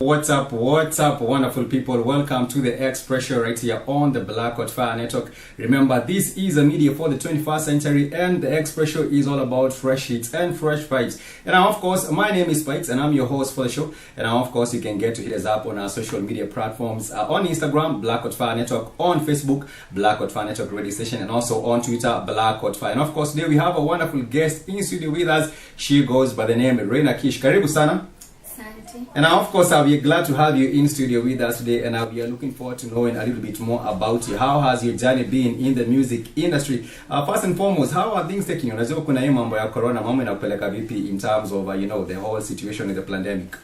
What's up, wonderful people? Welcome to the Expression right here on the Black Hot Fire Network. Remember, this is a media for the 21st century, and the Expression is all about fresh hits and fresh vibes. And now, of course, my name is Spikes, and I'm your host for the show. And now, of course, you can get to hit us up on our social media platforms on Instagram, Black Hot Fire Network, on Facebook, Black Hot Fire Network Radio Station, and also on Twitter, Black Hot Fire. And of course, today we have a wonderful guest in studio with us. She goes by the name Reina Kish. Karibu sana. And now, of course, I'll be glad to have you in studio with us today, and we are looking forward to knowing a little bit more about you. How has your journey been in the music industry? First and foremost, how are things taking you? Unajua kuna hii mambo ya corona, mambo inakupeleka vipi in terms of the whole situation with the pandemic?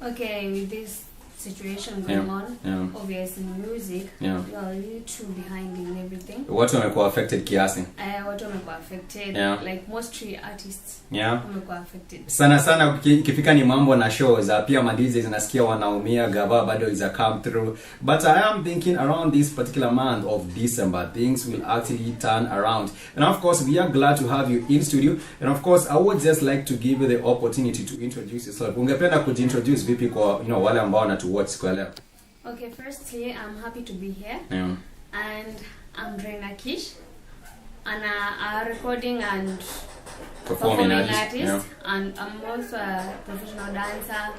Okay, with this situation going on, obviously music, we are a little too behind in everything. Watu wamekuwa affected kiasi? Watu wamekuwa affected, like mostly artists wamekuwa affected. Sana ikifika ni mambo na shows, pia madijs nasikia wanaumia, gava bado is a come through. But I am thinking around this particular month of December, things will actually turn around. And of course, we are glad to have you in studio. And of course, I would just like to give you the opportunity to introduce yourself. Ungependa kujiintroduce vipi kwa wale ambao wanatu watch kwa leo? Okay, firstly, I'm happy to be here. And I'm Reina Kish, and a recording and performing artist. And I'm also a professional dancer,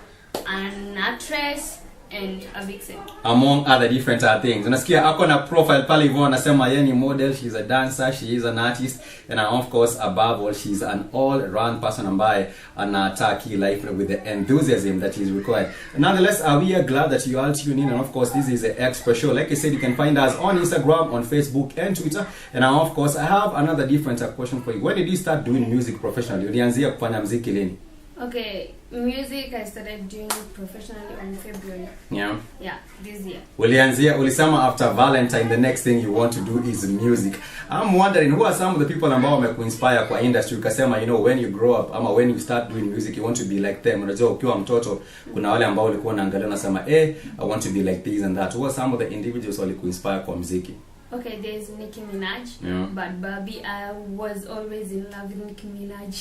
an actress, and a vixen, among other different things. Unasikia ako na profile pale hivyo, anasema yeye ni model, she's a dancer, she is an artist, and of course above all she's an all-round person ambaye anataki life with the enthusiasm that is required. Nonetheless, we are glad that you all tune in, and of course this is the Express Show. Like I said, you can find us on Instagram, on Facebook, and Twitter. And of course I have another different question for you. When did you start doing music professionally? Ulianzia kufanya muziki lini? Okay, music I started doing professionally on February. Yeah, this year. Ulisema after Valentine, the next thing you want to do is music. I'm wondering, who are some of the people ambao wamekuinspire kwa industry ukasema, when you grow up ama when you start doing music you want to be like them? Unajua ukiwa mtoto kuna wale ambao walikuwa wanaangalia nasema, I want to be like this and that. Who are some of the individuals walikuinspire kwa muziki? Okay, there's Nicki Minaj, but Barbie, I was always in love with Nicki Minaj.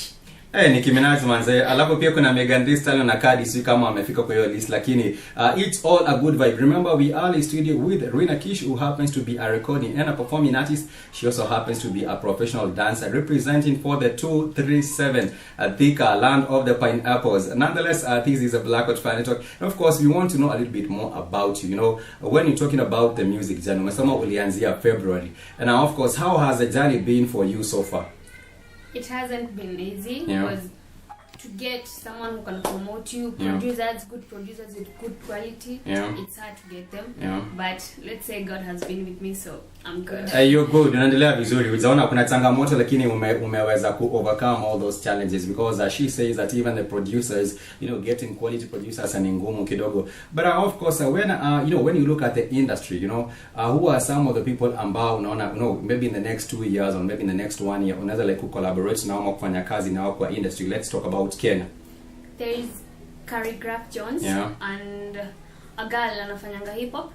Nicki Minaj manze, alafu pia kuna Megan Thee Stallion na Cardi, si kama amefika kwa hiyo list, lakini it's all a good vibe. Remember, we are in studio with Reina Kish, who happens to be a recording and a performing artist. She also happens to be a professional dancer representing for the 237 Thika land of the pineapples. Nonetheless, this is a Black Hot Fire Network. And of course, we want to know a little bit more about you. When you're talking about the music journey, umesema ulianzia February. And of course, how has the journey been for you so far? It hasn't been easy because to get someone who can promote you, producers, good producers with good quality, it's hard to get them. But let's say God has been with me, so I'm good. You're good. Unaendelea vizuri. Unaona kuna changamoto lakini umeweza ku overcome all those challenges, because she says that even the producers, getting quality producers ni ngumu kidogo. But of course, when you look at the industry, who are some of the people ambao unaona, maybe in the next 2 years or maybe in the next 1 year unaweza like collaborate na wao kufanya kazi na wao kwa industry? Let's talk about Kenya. There is Carrie Graf Jones and a girl anafanyanga hip hop.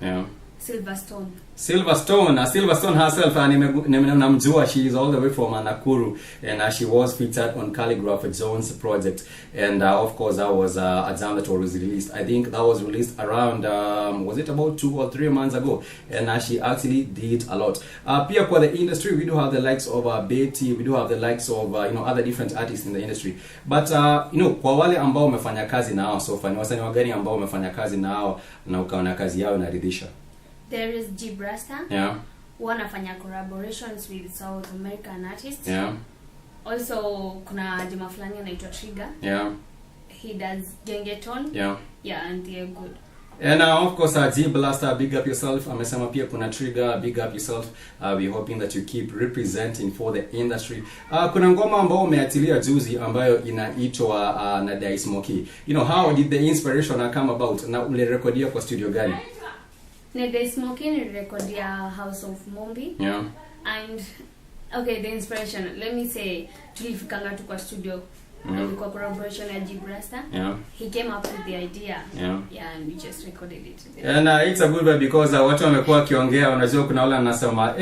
Silverstone herself, namjua, she is all the way from Nakuru, and she was featured on Calligraph Jones project. And of course that was a jam that was released. I think that was released around was it about 2 or 3 months ago, and she actually did a lot. Pia kwa the industry we do have the likes of Betty, we do have the likes of other different artists in the industry. But kwa wale ambao umefanya kazi nao so far, ni wasanii wagani ambao umefanya kazi nao na ukaona kazi yao inaridhisha? There is G Brasta. Wanafanya collaborations with South American artists. Also kuna jama fulani anaitwa Trigger. He does gengeton. And they're good. And of course, G Blaster, big up yourself. Amesema pia kuna Trigger, big up yourself. We're hoping that you keep representing for the industry. Kuna ngoma ambao umeatilia juzi ambayo inaitwa na Dai Smoky. How did the inspiration come about? Na ulirekodia kwa studio gani? Nede Smoking record House of Mombi. And okay, the inspiration, let me say, tulifikanga tu kwa studio ilikuwa collaboration ya Gibrasta. He came up with the idea. And we just recorded it together. And it's a good way because watu wamekuwa kiongea, unajua kuna wale anasema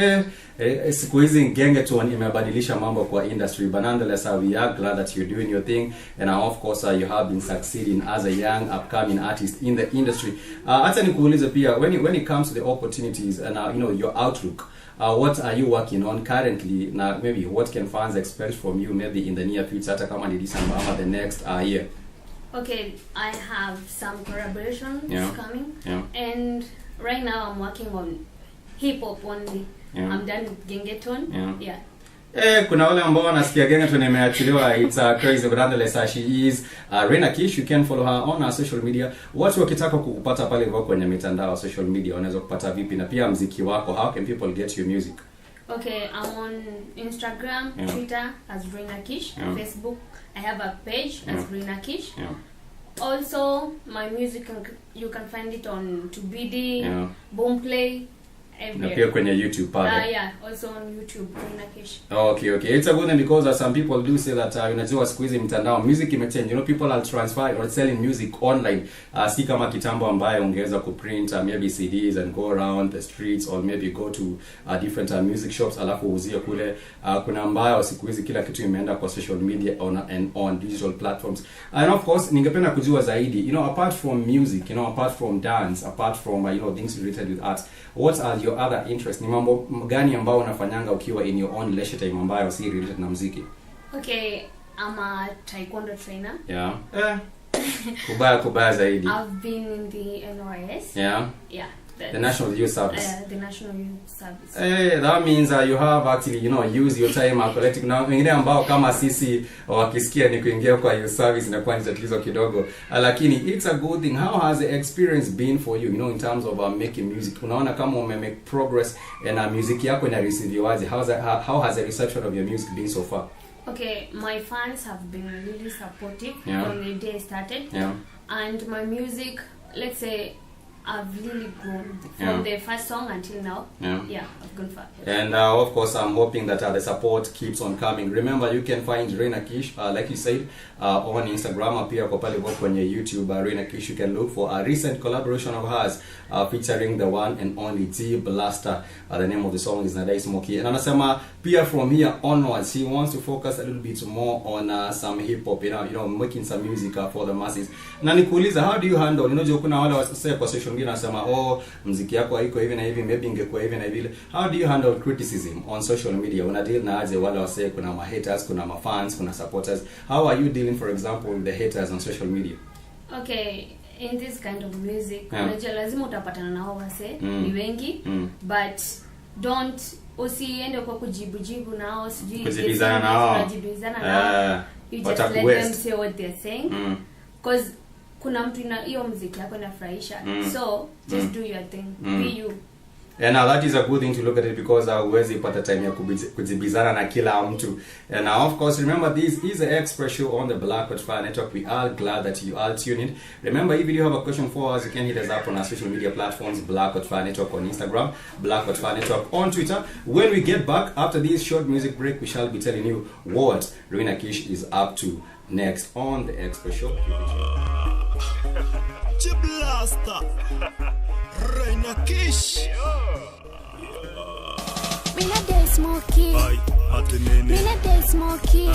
siku hizi Genge Tone imebadilisha mambo kwa industry, but nonetheless we are glad that you're doing your thing, and of course you have been succeeding as a young upcoming artist in the industry. Hata nikuulize pia, when it comes to the opportunities and your outlook, what are you working on currently? Now maybe what can fans expect from you maybe in the near future, hata kama ni December or the next year? Okay, I have some collaborations coming, and right now I'm working on hip hop only. I'm done with Genge Tone. Kuna wale ambao wanasikia Genge Tone imeachiliwa, it's crazy, but nonetheless she is Reina Kish. You can follow her on her social media. Watu wakitaka kukupata pale kwenye mitandao social media wanaweza kupata vipi, na pia muziki wako, how can people get your music? Okay, I'm on Instagram, Twitter as Reina Kish, Facebook I have a page as Reina Kish. Also my music you can find it on Tubidi, Boomplay, na pia kwenye YouTube pale. Also on YouTube, Reina Kish. Okay. It's a good thing because some people do say that unajua siku hizi mtandao music imechange. People are transferring or selling music online. Si kama kitambo ambayo ungeweza kuprint maybe CDs and go around the streets, or maybe go to different music shops alafu uzie kule. Kuna ambayo siku hizi kila kitu imeenda kwa social media on digital platforms. And of course ningependa kujua zaidi, apart from music, apart from dance, apart from things related with arts, what are your other interests? Ni mambo gani ambao unafanyanga ukiwa in your own leisure time ambayo si related na muziki? Okay, I'm a taekwondo trainer. Kubaya zaidi. I've been in the NYS. The National Youth Service. The National Youth Service. That means you have actually, use your time collecting. Now, wengine ambao kama sisi wakisikia ni kuingia kwa youth service na kwa tatizo kidogo. Lakini it's a good thing. How has the experience been for you, in terms of making music? Unaona kama make progress and music yako ina receive waje? How has the reception of your music been so far? Okay, my fans have been really supportive from the day I started. And my music, let's say, I've really grown from the first song until now. I've gone far. And of course, I'm hoping that the support keeps on coming. Remember, you can find Reina Kish, like you said, on Instagram, pia kwa pale kwenye YouTube, Reina Kish. You can look for a recent collaboration of hers featuring the one and only Gibrasta. The name of the song is Nadai Smoky. And anasema pia from here onwards, she wants to focus a little bit more on some hip hop, making some music for the masses. Na nikuuliza, how do you handle, kuna wale wasema kwa social media nasema muziki yako haiko hivi na hivi, maybe ingekuwa hivi na hivi. How do you handle criticism on social media? Una deal na aje wale wasema kuna ma haters, kuna ma fans, kuna supporters? How are you dealing, for example, with the haters on social media? Okay, in this kind of music, lazima utapatana na hao wase ni wengi, but don't usiende kwa kujibu nao, sijui kujibizana nao. You just let them say what they're saying, because kuna mtu hiyo muziki yako inafurahisha, so just do your thing, be you. And now that is a good thing to look at it, because huwezi pata time ya kujibizana na kila mtu. And now of course remember, this is the Express Show on the Black Fire Network. We are glad that you are tuned in. Remember, if you have a question for us, you can hit us up on our social media platforms, Black Fire Network on Instagram, Black Fire Network on Twitter. When we get back after this short music break, we shall be telling you what Reina Kish is up to next on the Express Show. Gibrasta, Reina Kish. Mina day smoky. Mina day smoky.